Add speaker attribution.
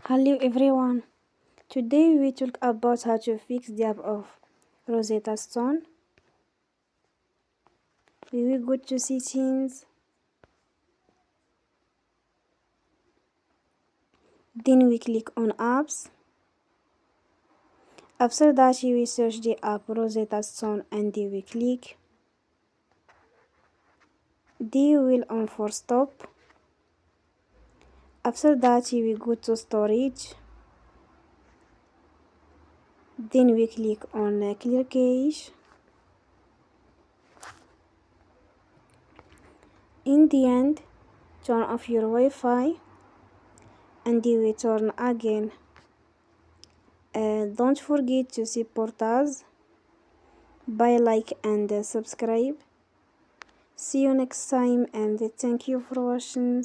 Speaker 1: Hello everyone. Today we talk about how to fix the app of Rosetta Stone. We will go to settings. Then we click on apps. After that we will search the app Rosetta Stone and we click. Then we will on for stop. After that we will go to storage. Then we click on clear cache. In the end, turn off your Wi-Fi and you will turn again. Don't forget to support us by like and subscribe. See you next time and thank you for watching.